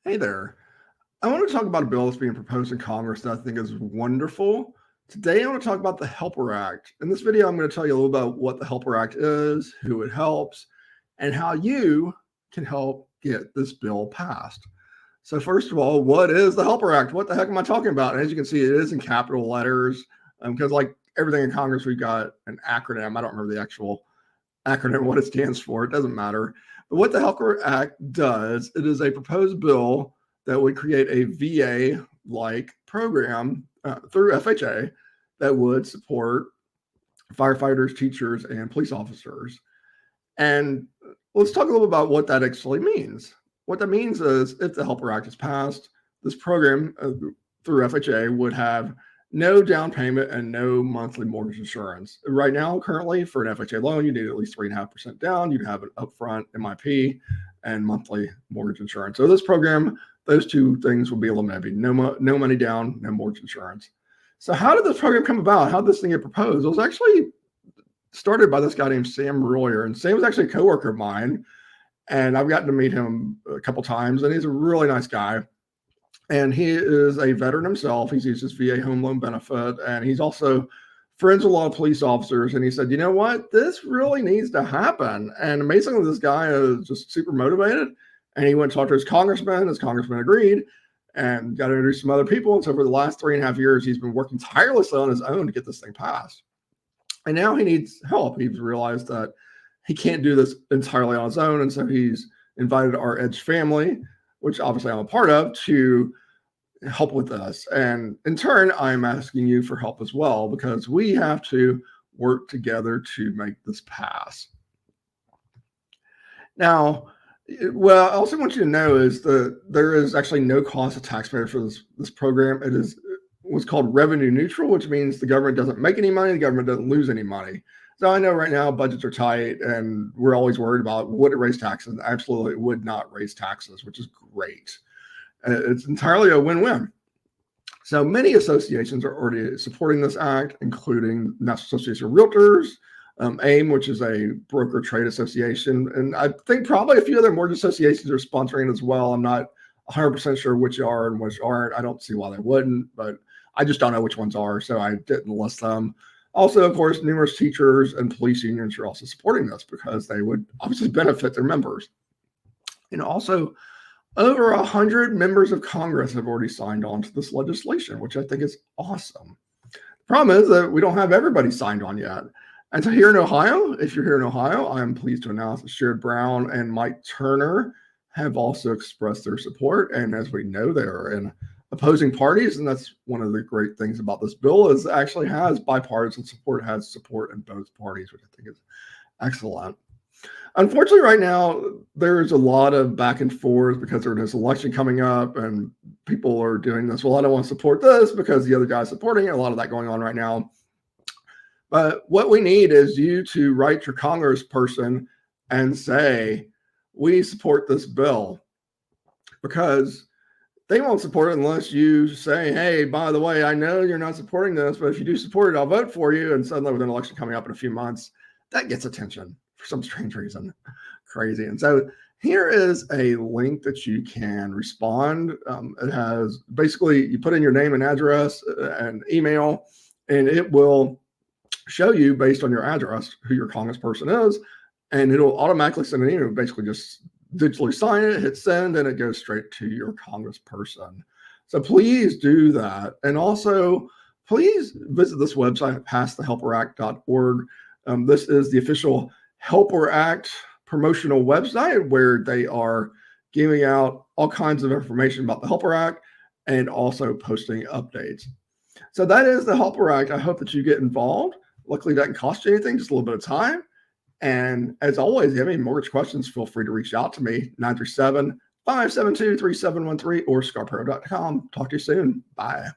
Hey there. I want to talk about a bill that's being proposed in Congress that I think is wonderful. Today, I want to talk about the HELPER Act. In this video, I'm going to tell you a little about what the HELPER Act is, who it helps, and how you can help get this bill passed. So first of all, what is the HELPER Act? What the heck am I talking about? And as you can see, it is in capital letters because like everything in Congress, we've got an acronym. I don't remember the actual acronym, what it stands for. It doesn't matter. But what the HELPER Act does, it is a proposed bill that would create a VA-like program through FHA that would support firefighters, teachers, and police officers. And let's talk a little about what that actually means. What that means is if the HELPER Act is passed, this program through FHA would have no down payment and no monthly mortgage insurance. Right now, currently, for an FHA loan, you need at least 3.5% down. You'd have an upfront MIP and monthly mortgage insurance. So this program, those two things will be eliminated. No money down, no mortgage insurance. So how did this program come about? How did this thing get proposed? It was actually started by this guy named Sam Royer. And Sam was actually a coworker of mine. And I've gotten to meet him a couple times. And he's a really nice guy. And he is a veteran himself. He's used his VA home loan benefit. And he's also friends with a lot of police officers. And he said, you know what? This really needs to happen. And amazingly, this guy is just super motivated. And he went to talk to his congressman. His congressman agreed and got to introduce some other people. And so for the last 3.5 years, he's been working tirelessly on his own to get this thing passed. And now he needs help. He's realized that he can't do this entirely on his own. And so he's invited our Edge family, which obviously I'm a part of, to help with this. And in turn, I'm asking you for help as well, because we have to work together to make this pass. Now, what I also want you to know is that there is actually no cost to taxpayers for this program. It is what's called revenue neutral, which means the government doesn't make any money, the government doesn't lose any money. So I know right now budgets are tight and we're always worried about would it raise taxes. Absolutely, it would not raise taxes, which is great. It's entirely a win-win. So many associations are already supporting this act, including National Association of Realtors, AIM, which is a broker trade association. And I think probably a few other mortgage associations are sponsoring it as well. I'm not 100% sure which are and which aren't. I don't see why they wouldn't, but I just don't know which ones are. So I didn't list them. Also, of course, numerous teachers and police unions are also supporting this because they would obviously benefit their members. And also, over 100 members of Congress have already signed on to this legislation, which I think is awesome. The problem is that we don't have everybody signed on yet. And so here in Ohio, if you're here in Ohio, I'm pleased to announce that Sherrod Brown and Mike Turner have also expressed their support. And as we know, they are in opposing parties, and that's one of the great things about this bill is it actually has bipartisan support, has support in both parties, which I think is excellent. Unfortunately, right now, there's a lot of back and forth because there's this election coming up and people are doing this. Well, I don't want to support this because the other guy's supporting it. A lot of that going on right now. But what we need is you to write your congressperson and say, we support this bill, because they won't support it unless you say, hey, by the way, I know you're not supporting this, but if you do support it, I'll vote for you. And suddenly with an election coming up in a few months, that gets attention for some strange reason. Crazy. And so here is a link that you can respond. It has basically, you put in your name and address and email, and it will show you based on your address who your congressperson is. And it'll automatically send an email, basically just digitally sign it, hit send, and it goes straight to your congressperson. So please do that. And also, please visit this website, passthehelperact.org. This is the official HELPER Act promotional website where they are giving out all kinds of information about the HELPER Act and also posting updates. So that is the HELPER Act. I hope that you get involved. Luckily, that doesn't cost you anything, just a little bit of time. And as always, if you have any mortgage questions, feel free to reach out to me, 937-572-3713 or scarpero.com. Talk to you soon. Bye.